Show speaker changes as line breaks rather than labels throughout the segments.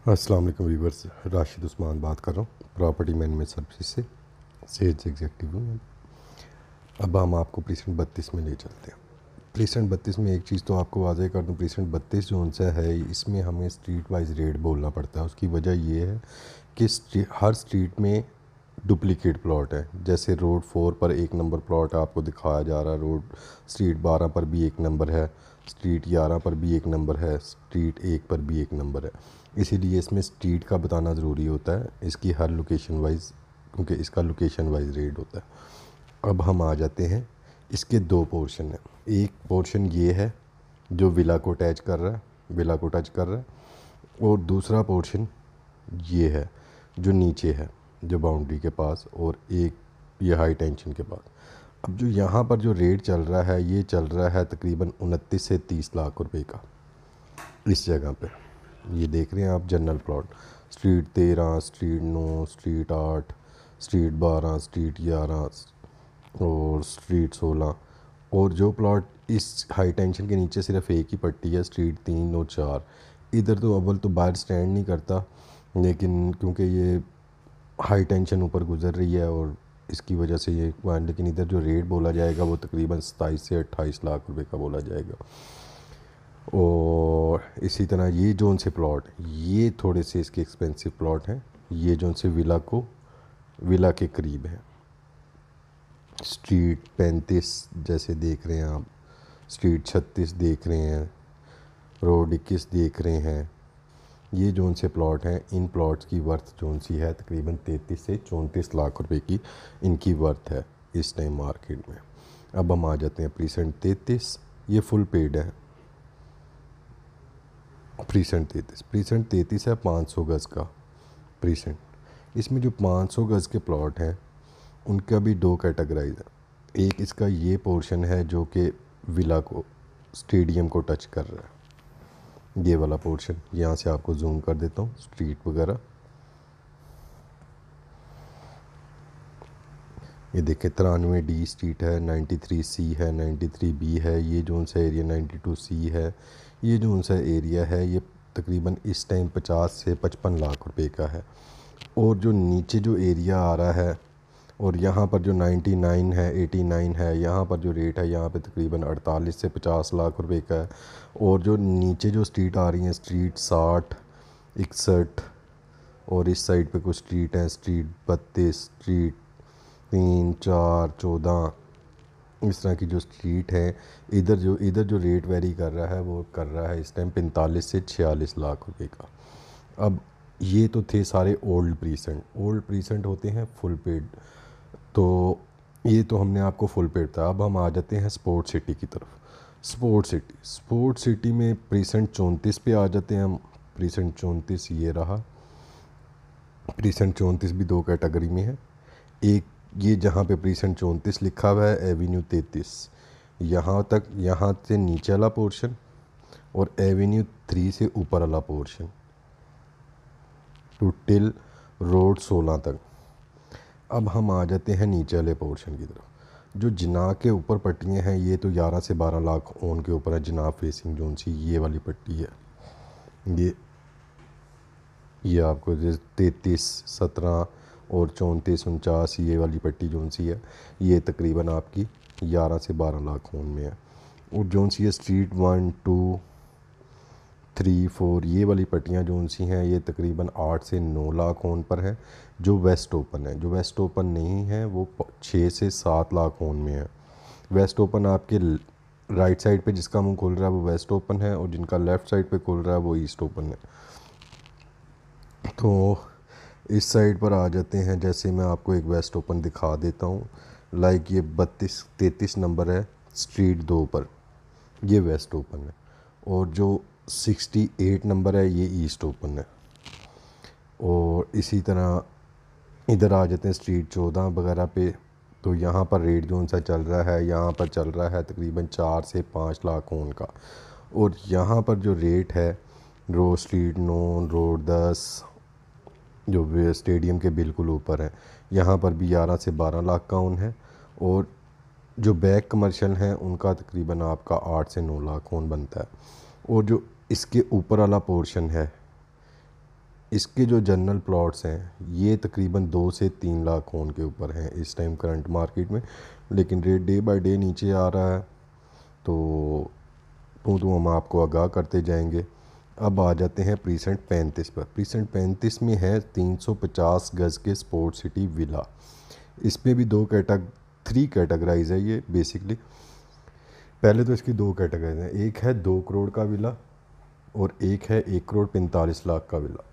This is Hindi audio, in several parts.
अस्सलाम वालेकुम व्यूवर्स, राशिद उस्मान बात कर रहा हूँ प्रॉपर्टी मैनेजमेंट सर्विस से सेल्स एग्जीक्यूटिव हूँ। अब हम आपको प्रीसेंट 32 में ले चलते हैं। प्रीसेंट 32 में एक चीज़ तो आपको वाज़ह कर दूँ, प्रीसेंट 32 जो सा है इसमें हमें स्ट्रीट वाइज रेट बोलना पड़ता है। उसकी वजह ये है कि हर स्ट्रीट में डुप्लीकेट प्लॉट है। जैसे रोड 4 पर एक नंबर प्लॉट आपको दिखाया जा रहा है, रोड स्ट्रीट 12 पर भी एक नंबर है, स्ट्रीट 11 पर भी एक नंबर है, स्ट्रीट 1 पर भी एक नंबर है। इसीलिए इसमें स्ट्रीट का बताना ज़रूरी होता है, इसकी हर लोकेशन वाइज, क्योंकि इसका लोकेशन वाइज रेट होता है। अब हम आ जाते हैं, इसके दो पोर्शन हैं। एक पोर्शन ये है जो विला को टच कर रहा है, और दूसरा पोर्शन ये है जो नीचे है, जो बाउंड्री के पास, और एक ये हाई टेंशन के पास। अब जो यहाँ पर जो रेट चल रहा है, ये चल रहा है तकरीबन 29 से 30 लाख रुपए का। इस जगह पे ये देख रहे हैं आप, general plot street 13, street 9, street 8, street 12, street 11 और स्ट्रीट 16। और जो प्लॉट इस हाई टेंशन के नीचे सिर्फ एक ही पट्टी है, स्ट्रीट 3 और 4। इधर तो अव्वल तो बाहर स्टैंड नहीं करता, लेकिन क्योंकि ये हाई टेंशन ऊपर गुजर रही है और इसकी वजह से ये, लेकिन इधर जो रेट बोला जाएगा वो तकरीबन 27 से 28 लाख रुपए का बोला जाएगा। और इसी तरह ये जोन से प्लॉट, ये थोड़े से इसके एक्सपेंसिव प्लॉट हैं। ये जोन से विला के करीब है। स्ट्रीट 35 जैसे देख रहे हैं आप, स्ट्रीट 36 देख रहे हैं, रोड 21 देख रहे हैं। ये जोन से प्लॉट हैं। इन प्लॉट्स की वर्थ जोन सी है तकरीबन 33 से 34 लाख रुपए की इनकी वर्थ है इस टाइम मार्केट में। अब हम आ जाते हैं प्रीसेंट 33। ये फुल पेड है। प्रीसेंट 33 है 500 गज़ का प्रीसेंट। इसमें जो 500 गज़ के प्लॉट हैं उनका भी दो कैटेगराइज है। एक इसका ये पोर्शन है जो कि विला को, स्टेडियम को टच कर रहा है, ये वाला पोर्शन। यहाँ से आपको जूम कर देता हूँ, स्ट्रीट वगैरह ये देखें। 93D स्ट्रीट है, 93C है, 93B है, ये जोन सा एरिया 92C है। ये जोन सा एरिया है ये तकरीबन इस टाइम 50 से 55 लाख रुपए का है। और जो नीचे जो एरिया आ रहा है, और यहाँ पर जो 99 है, 89 है, यहाँ पर जो रेट है यहाँ पे तकरीबन 48 से 50 लाख रुपए का है। और जो नीचे जो स्ट्रीट आ रही हैं, स्ट्रीट 60, 61, और इस साइड पे कुछ स्ट्रीट हैं, स्ट्रीट 32, स्ट्रीट 3, 4, 14, इस तरह की जो स्ट्रीट है। इधर जो रेट वेरी कर रहा है वो कर रहा है इस टाइम 45 से 46 लाख रुपए का। अब ये तो थे सारे ओल्ड प्रीसेंट होते हैं फुल पेड। तो ये तो हमने आपको फुल पेड था। अब हम आ जाते हैं स्पोर्ट सिटी की तरफ। स्पोर्ट सिटी में प्रीसेंट 34 पे आ जाते हैं हम। प्रीसेंट 34 ये रहा। प्रीसेंट 34 भी दो कैटेगरी में है। एक ये जहाँ पे प्रीसेंट 34 लिखा हुआ है, एवेन्यू 33, यहाँ से नीचे वाला पोर्शन, और एवेन्यू 3 से ऊपर वाला पोर्शन टू टिल रोड 16 तक। अब हम आ जाते हैं नीचे वाले पोर्शन की तरफ। जो जिना के ऊपर पट्टियाँ हैं ये तो 11 से 12 लाख ओन के ऊपर है। जिना फेसिंग जोन सी ये वाली पट्टी है, ये आपको 33, 17 और 34, 49 ये वाली पट्टी जोन सी है, ये तकरीबन आपकी 11 से 12 लाख ओन में है। और जोन सी है स्ट्रीट 1, 2, 3, 4 ये वाली पट्टियाँ जोन सी हैं, ये तकरीबन 8 से 9 लाख ओन पर है। जो वेस्ट ओपन है, जो वेस्ट ओपन नहीं है वो 6 से 7 लाख ओन में है। वेस्ट ओपन आपके राइट साइड पे जिसका मुंह खुल रहा है वो वेस्ट ओपन है, और जिनका लेफ़्ट साइड पे खुल रहा है वो ईस्ट ओपन है। तो इस साइड पर आ जाते हैं। जैसे मैं आपको एक वेस्ट ओपन दिखा देता हूँ, लाइक ये 33 नंबर है स्ट्रीट 2 पर, ये वेस्ट ओपन है। और जो 68 नंबर है ये ईस्ट ओपन है। और इसी तरह इधर आ जाते हैं स्ट्रीट 14 वगैरह पे। तो यहाँ पर रेट जोन सा चल रहा है, यहाँ पर चल रहा है तकरीबन 4 से 5 लाख ओन का। और यहाँ पर जो रेट है, स्ट्रीट 9, रोड 10 जो स्टेडियम के बिल्कुल ऊपर है, यहाँ पर भी 11 से 12 लाख का ओन है। और जो बैक कमर्शियल हैं उनका तकरीबन आपका 8 से 9 लाख ओन बनता है। और जो इसके ऊपर वाला पोर्शन है इसके जो जनरल प्लॉट्स हैं ये तकरीबन 2 से 3 लाख होने के ऊपर हैं इस टाइम करंट मार्केट में, लेकिन रेट डे बाय डे नीचे आ रहा है, तो हम आपको आगाह करते जाएंगे। अब आ जाते हैं प्रीसेंट 35 पर। प्रीसेंट 35 में है 350 गज़ के स्पोर्ट सिटी विला। इसमें भी 3 कैटेगराइज है ये बेसिकली। पहले तो इसकी 2 कैटेगराइज हैं, एक है 2 करोड़ का विला और एक है 1 करोड़ 45 लाख का विला।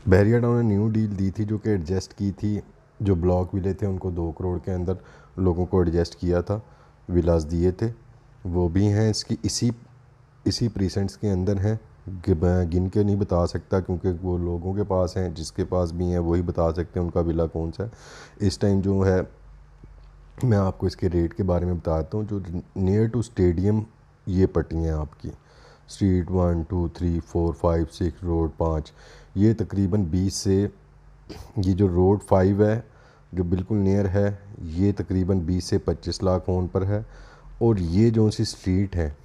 बहरिया टाउन ने न्यू डील दी थी जो कि एडजस्ट की थी, जो ब्लॉक विले थे उनको 2 करोड़ के अंदर लोगों को एडजस्ट किया था, विलास दिए थे, वो भी हैं इसकी इसी प्रीसेंट्स के अंदर हैं। गिन के नहीं बता सकता क्योंकि वो लोगों के पास हैं, जिसके पास भी हैं वही बता सकते हैं उनका विला कौन सा है। इस टाइम जो है मैं आपको इसके रेट के बारे में बताता हूँ। जो नियर टू स्टेडियम ये पट्टियाँ हैं आपकी, स्ट्रीट 1 2 3 4 5 6 रोड 5, ये तकरीबन 20 से, ये जो रोड 5 है जो बिल्कुल नियर है ये तकरीबन 20 से 25 लाख होन पर है। और ये जो सी स्ट्रीट है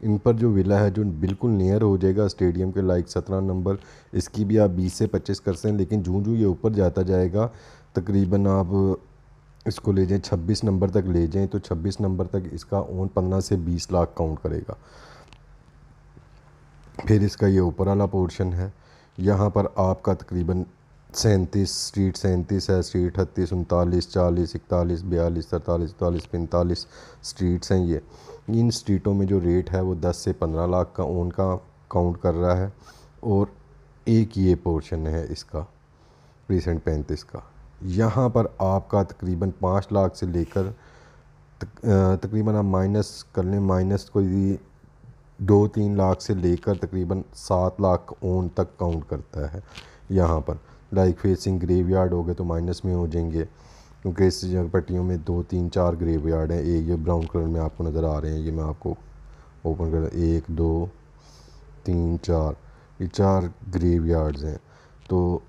इन पर जो विला है जो बिल्कुल नियर हो जाएगा स्टेडियम के, लाइक 17 नंबर, इसकी भी आप 20 से 25 कर सकते हैं, लेकिन जूँ ये ऊपर जाता जाएगा तकरीबन आप इसको ले जाएं 26 नंबर तक ले जाएं तो 26 नंबर तक इसका ओन 15 से 20 लाख काउंट करेगा। फिर इसका ये ऊपर वाला पोर्शन है, यहाँ पर आपका तकरीबन 37 स्ट्रीट 37 है, स्ट्रीट 38 39 40 41 42 43 44 45 स्ट्रीट्स हैं ये। इन स्ट्रीटों में जो रेट है वो 10 से 15 लाख का ओन का काउंट कर रहा है। और एक ये पोर्शन है इसका प्रीसेंट 35 का, यहाँ पर आपका तकरीबन 5 लाख से लेकर तकरीबन आप माइनस कर लें, माइनस कोई 2-3 लाख से लेकर तकरीबन 7 लाख ओन तक काउंट करता है। यहाँ पर लाइक फेसिंग ग्रेवयार्ड हो गए तो माइनस में हो जाएंगे, क्योंकि इस जगह पट्टियों में 2 3 4 ग्रेवयार्ड हैं। ये ब्राउन कलर में आपको नज़र आ रहे हैं, ये मैं आपको ओपन कर, 1 2 3 4, ये 4 ग्रेवयार्ड्स हैं। तो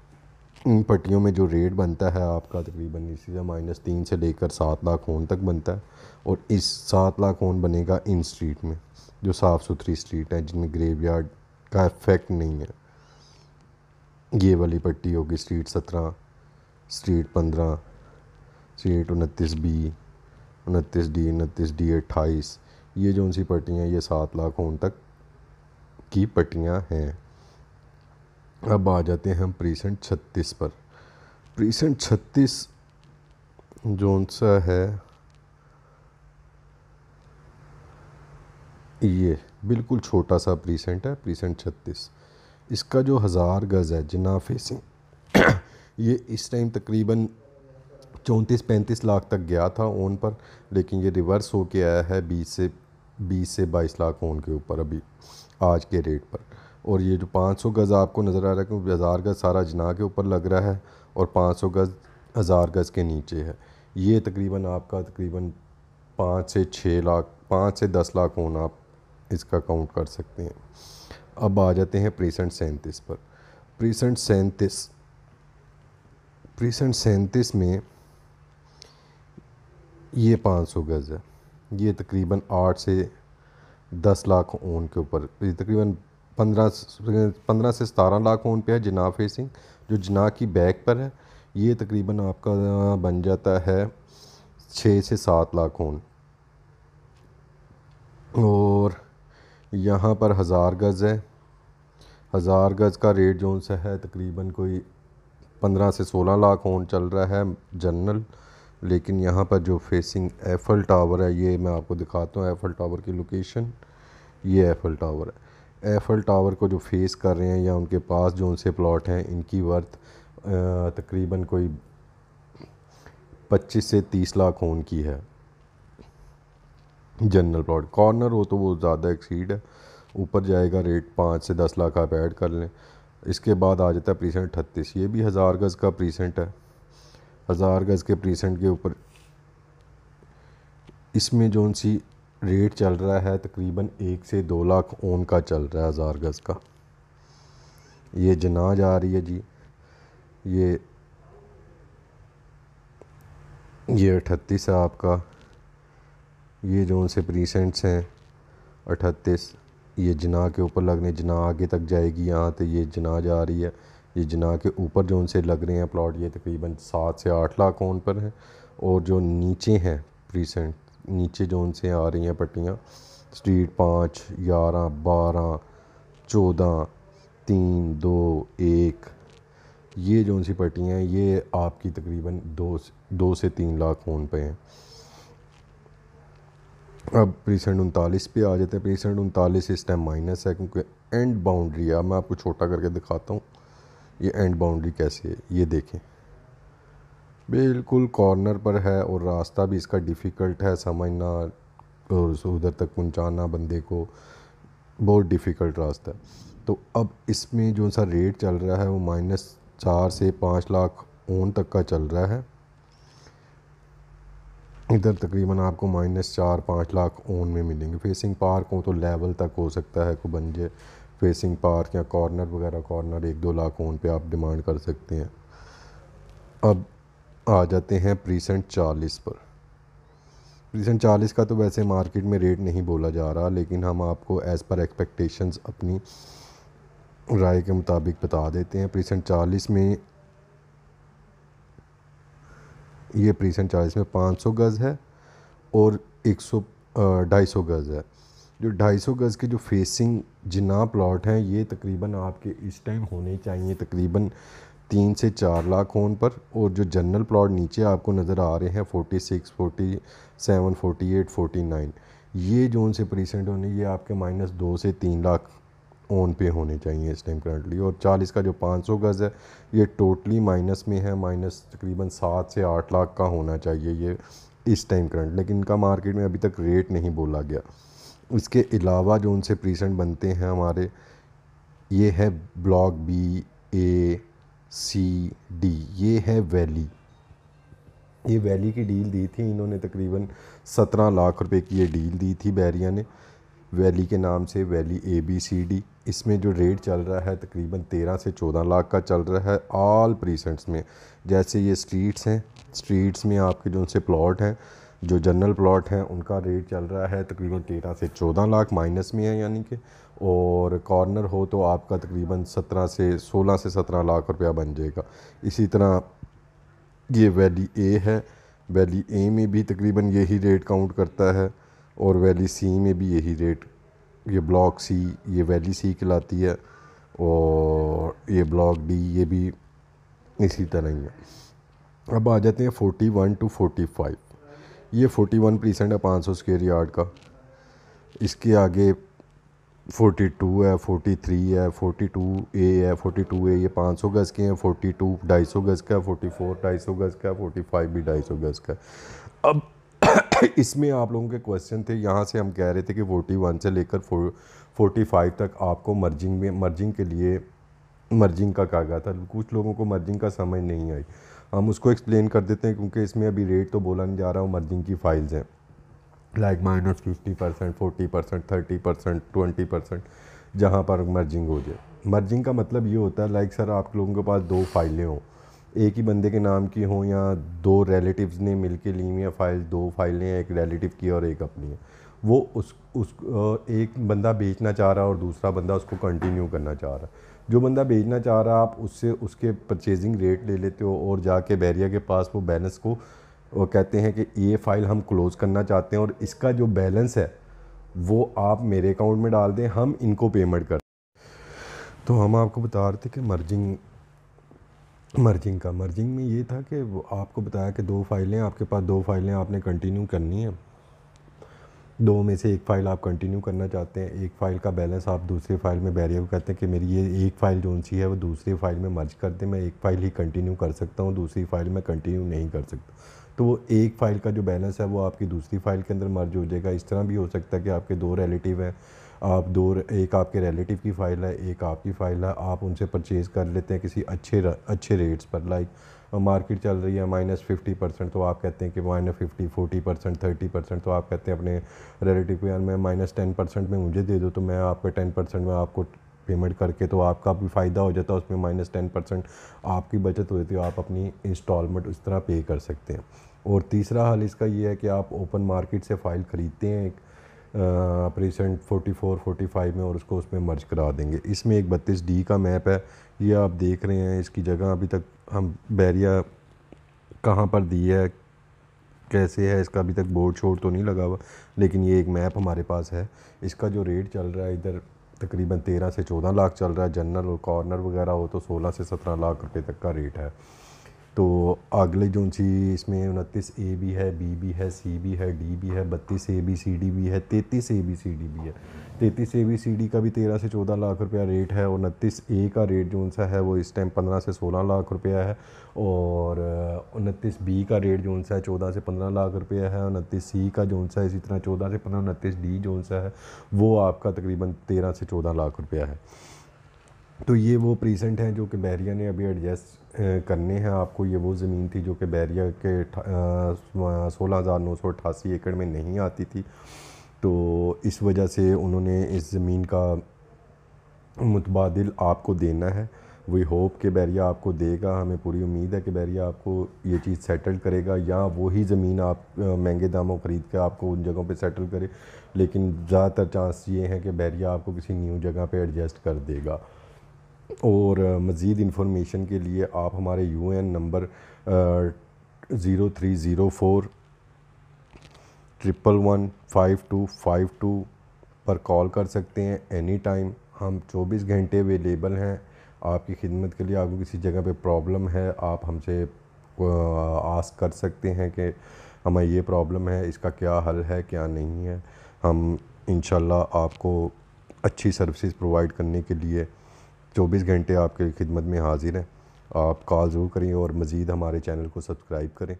इन पट्टियों में जो रेट बनता है आपका तकरीबन इसी से -3 से लेकर 7 लाख होन तक बनता है। और इस 7 लाख होन बनेगा इन स्ट्रीट में जो साफ़ सुथरी स्ट्रीट है जिनमें ग्रेवयार्ड का इफ़ेक्ट नहीं है। ये वाली पट्टी होगी street 17, street 15, street 29B 29D 29D 28, ये जो सी पट्टियाँ ये 7 लाख होन तक की पट्टियाँ हैं। अब आ जाते हैं हम प्रीसेंट 36 पर। प्रीसेंट 36 जोन सा है ये बिल्कुल छोटा सा प्रीसेंट है, प्रीसेंट 36। इसका जो 1000 गज़ है जिना फेसिंग ये इस टाइम तकरीबन 34-35 लाख तक गया था ओन पर, लेकिन ये रिवर्स हो के आया है 20 से 22 लाख ओन के ऊपर अभी आज के रेट पर। और ये जो 500 गज़ आपको नज़र आ रहा है क्योंकि 1000 गज़ सारा जना के ऊपर लग रहा है और 500 गज़ 1000 गज़ के नीचे है, ये तकरीबन आपका तकरीबन 5 से 6 लाख 5 से 10 लाख ओन आप इसका काउंट कर सकते हैं। अब आ जाते हैं प्रीसेंट 37 पर। प्रीसेंट 37 में ये 500 गज़ है, ये तकरीबन 8 से 10 लाख ओन के ऊपर, ये तकरीबन 15 से 17 लाख ओन पे है जना फेसिंग। जो जना की बैक पर है ये तकरीबन आपका बन जाता है 6 से 7 लाख ओन। और यहाँ पर 1000 गज़ है, 1000 गज़ का रेट जो सा है तकरीबन कोई 15 से 16 लाख ओन चल रहा है जनरल। लेकिन यहाँ पर जो फेसिंग एफल टावर है ये मैं आपको दिखाता हूँ, एफल टावर की लोकेशन, ये एफल टावर है। एफल टावर को जो फेस कर रहे हैं या उनके पास जो उनसे प्लॉट हैं इनकी वर्थ तकरीबन कोई 25 से 30 लाख ओन की है जनरल प्लॉट। कॉर्नर हो तो वो ज़्यादा एक्सीड है, ऊपर जाएगा रेट 5 से 10 लाख आप ऐड कर लें। इसके बाद आ जाता है प्रीसेंट 38, ये भी 1000 गज़ का प्रीसेंट है। 1000 गज़ के प्रीसेंट के ऊपर इसमें जो सी रेट चल रहा है तकरीबन 1 से 2 लाख ओन का चल रहा है 1000 गज़ का। ये जना जा रही है जी, ये 38 है आपका। ये जो से प्रीसेंट्स हैं 38, ये जना के ऊपर लगने, जना आगे तक जाएगी, यहाँ तो ये जना जा रही है, ये जना के ऊपर जो उनसे लग रहे हैं प्लॉट ये तकरीबन 7 से 8 लाख ओन पर हैं। और जो नीचे हैं प्रीसेंट, नीचे जो उनसे आ रही हैं पट्टियाँ, स्ट्रीट 5, 11, 12, 14, 3, 2, 1, ये जो उनसी पट्टियाँ हैं ये आपकी तकरीबन 2 से 3 लाख ओन पे हैं। अब प्रीसेंट 39 पे आ जाते हैं। प्रीसेंट 39 इस टाइम माइनस है क्योंकि एंड बाउंड्री है। अब मैं आपको छोटा करके दिखाता हूँ ये एंड बाउंड्री कैसे है। ये देखें, बिल्कुल कॉर्नर पर है और रास्ता भी इसका डिफ़िकल्ट है समझना और उधर तक पहुँचाना बंदे को, बहुत डिफ़िकल्ट रास्ता है। तो अब इसमें जो सा रेट चल रहा है वो -4 से 5 लाख ओन तक का चल रहा है। इधर तकरीबन आपको -4-5 लाख ओन में मिलेंगे। फेसिंग पार्क हो तो लेवल तक हो सकता है को बन जाए फेसिंग पार्क, या कॉर्नर वगैरह, कॉर्नर 1-2 लाख ओन पे आप डिमांड कर सकते हैं। अब आ जाते हैं प्रीसेंट 40 पर। प्रीसेंट 40 का तो वैसे मार्केट में रेट नहीं बोला जा रहा, लेकिन हम आपको एज़ पर एक्सपेक्टेशंस अपनी राय के मुताबिक बता देते हैं। प्रीसेंट 40 में ये प्रीसेंट 40 में 500 गज़ है और 250 गज़ है। जो 250 गज़ के जो फेसिंग जिना प्लॉट हैं ये तकरीबन आपके इस टाइम होने चाहिए तकरीबन 3 से 4 लाख ओन पर। और जो जनरल प्लॉट नीचे आपको नज़र आ रहे हैं 46, 47, 48, 49, ये जो उनसे प्रीसेंट होने ये आपके -2 से 3 लाख ओन पे होने चाहिए इस टाइम करंटली। और 40 का जो 500 गज़ है ये टोटली माइनस में है, माइनस तकरीबन 7 से 8 लाख का होना चाहिए ये इस टाइम करंट, लेकिन इनका मार्केट में अभी तक रेट नहीं बोला गया। इसके अलावा जो उनसे प्रीसेंट बनते हैं हमारे, ये है block B, A, C, D, ये है वैली। ये वैली की डील दी थी इन्होंने, तकरीबन 17 लाख रुपए की ये डील दी थी बैरिया ने वैली के नाम से, वैली ABCD। इसमें जो रेट चल रहा है तकरीबन 13 से 14 लाख का चल रहा है ऑल प्रीसेंट्स में। जैसे ये स्ट्रीट्स हैं, स्ट्रीट्स में आपके जो उनसे प्लॉट हैं, जो जनरल प्लॉट हैं उनका रेट चल रहा है तकरीबन 13 से 14 लाख माइनस में है यानी कि। और कॉर्नर हो तो आपका तकरीबन 16 से 17 लाख रुपया बन जाएगा। इसी तरह ये वैली A है, वैली A में भी तकरीबन यही रेट काउंट करता है और वैली C में भी यही रेट। ये ब्लॉक C, ये वैली C कहलाती है, और ये ब्लॉक D ये भी इसी तरह ही है। अब आ जाते हैं 41 to 45। ये 41 प्रीसेंट है 500 स्क्वायर यार्ड का। इसके आगे 42 है, 43 है, 42A है, 42A ये 500 गज़ के हैं, 42 250 गज़ का है, 44 250 गज़ का है, 45 भी 250 गज़ का है। अब इसमें आप लोगों के क्वेश्चन थे, यहाँ से हम कह रहे थे कि 41 से लेकर 45 तक आपको मर्जिंग के लिए मर्जिंग का कहा गया था। कुछ लोगों को मर्जिंग का समझ नहीं आई, हम उसको एक्सप्लेन कर देते हैं क्योंकि इसमें अभी रेट तो बोला नहीं जा रहा। मर्जिंग की फाइल्स हैं लाइक -50%, 40%, 30%, 20%, जहाँ पर मर्जिंग हो जाए। मर्जिंग का मतलब ये होता है लाइक सर आप लोगों के पास 2 फाइलें हों, एक ही बंदे के नाम की हों या 2 रिलेटिव्स ने मिलके ली हुई हैं फाइल, 2 फाइलें हैं, एक रिलेटिव की और एक अपनी है। वो उस एक बंदा बेचना चाह रहा है और दूसरा बंदा उसको कंटिन्यू करना चाह रहा है। जो बंदा बेचना चाह रहा है आप उससे उसके परचेजिंग रेट ले लेते हो और जाके बैरिया के पास वो बैलेंस को वो कहते हैं कि ये फ़ाइल हम क्लोज़ करना चाहते हैं और इसका जो बैलेंस है वो आप मेरे अकाउंट में डाल दें, हम इनको पेमेंट कर। तो हम आपको बता रहे थे कि मर्जिंग में ये था कि वो आपको बताया कि 2 फाइलें आपके पास, 2 फाइलें आपने कंटिन्यू करनी है। 2 में से एक फ़ाइल आप कंटिन्यू करना चाहते हैं, एक फ़ाइल का बैलेंस आप दूसरी फ़ाइल में बैरिया को कहते हैं कि मेरी ये एक फ़ाइल जो सी है वो दूसरी फ़ाइल में मर्ज कर दें, मैं एक फ़ाइल ही कंटिन्यू कर सकता हूँ, दूसरी फ़ाइल में कंटिन्यू नहीं कर सकता। तो वो एक फ़ाइल का जो बैलेंस है वो आपकी दूसरी फ़ाइल के अंदर मर्ज हो जाएगा। इस तरह भी हो सकता है कि आपके 2 रिलेटिव हैं, एक आपके रिलेटिव की फ़ाइल है, एक आपकी फ़ाइल है, आप उनसे परचेज़ कर लेते हैं किसी अच्छे रेट्स पर। लाइक मार्केट चल रही है -50%, तो आप कहते हैं कि -50, 40%, 30%, तो आप कहते हैं अपने रिलेटिव को यार मैं -10% में मुझे दे दो, तो मैं आपका 10% में आपको पेमेंट करके, तो आपका भी फ़ायदा हो जाता है, उसमें -10% आपकी बचत हो जाती है, आप अपनी इंस्टॉलमेंट उस तरह पे कर सकते हैं। और तीसरा हल इसका ये है कि आप ओपन मार्केट से फ़ाइल ख़रीदते हैं प्रीसेंट 44 45 में और उसको उसमें मर्ज करा देंगे। इसमें एक 32D का मैप है, ये आप देख रहे हैं। इसकी जगह अभी तक हम बैरिया कहाँ पर दी है, कैसे है, इसका अभी तक बोर्ड शोर्ड तो नहीं लगा हुआ, लेकिन ये एक मैप हमारे पास है। इसका जो रेट चल रहा है इधर तकरीबन 13 से 14 लाख चल रहा है। जनरल और कॉर्नर वगैरह हो तो 16 से 17 लाख रुपए तक का रेट है। तो अगले जो सी इसमें 29A भी है, बी भी है, सी भी है, डी भी है, 32ABCD भी है, 33ABCD भी है। 33ABCD का भी 13 से 14 लाख रुपया रेट है। 29A का रेट जो सा है वो इस टाइम 15 से 16 लाख रुपया है। और 29B का रेट जो सा है 14 से 15 लाख रुपया है। 29C का जो सा है इसी तरह 14 से 15। 29D जो सा है वो आपका तकरीबन 13 से 14 लाख रुपया है। तो ये वो प्रीसेंट हैं जो कि बैरिया ने अभी एडजस्ट करने हैं आपको। ये वो ज़मीन थी जो कि बैरिया के 16,988 एकड़ में नहीं आती थी, तो इस वजह से उन्होंने इस ज़मीन का मुतबादिल आपको देना है। वी होप कि बैरिया आपको देगा, हमें पूरी उम्मीद है कि बैरिया आपको ये चीज़ सेटल करेगा, या वही ज़मीन आप महंगे दामों ख़रीद के आपको उन जगहों पे सेटल करे। लेकिन ज़्यादातर चांस ये है कि बैरिया आपको किसी न्यू जगह पे एडजस्ट कर देगा। और मज़ीद इंफॉर्मेशन के लिए आप हमारे UN नंबर 0304115252 पर कॉल कर सकते हैं एनी टाइम। हम 24 घंटे अवेलेबल हैं आपकी खिदमत के लिए। आपको किसी जगह पे प्रॉब्लम है, आप हमसे आस्क कर सकते हैं कि हमें ये प्रॉब्लम है, इसका क्या हल है, क्या नहीं है। हम इंशाल्लाह आपको अच्छी सर्विसेज प्रोवाइड करने के लिए 24 घंटे आपके खिदमत में हाजिर हैं। आप कॉल ज़रूर करें और मज़ीद हमारे चैनल को सब्सक्राइब करें।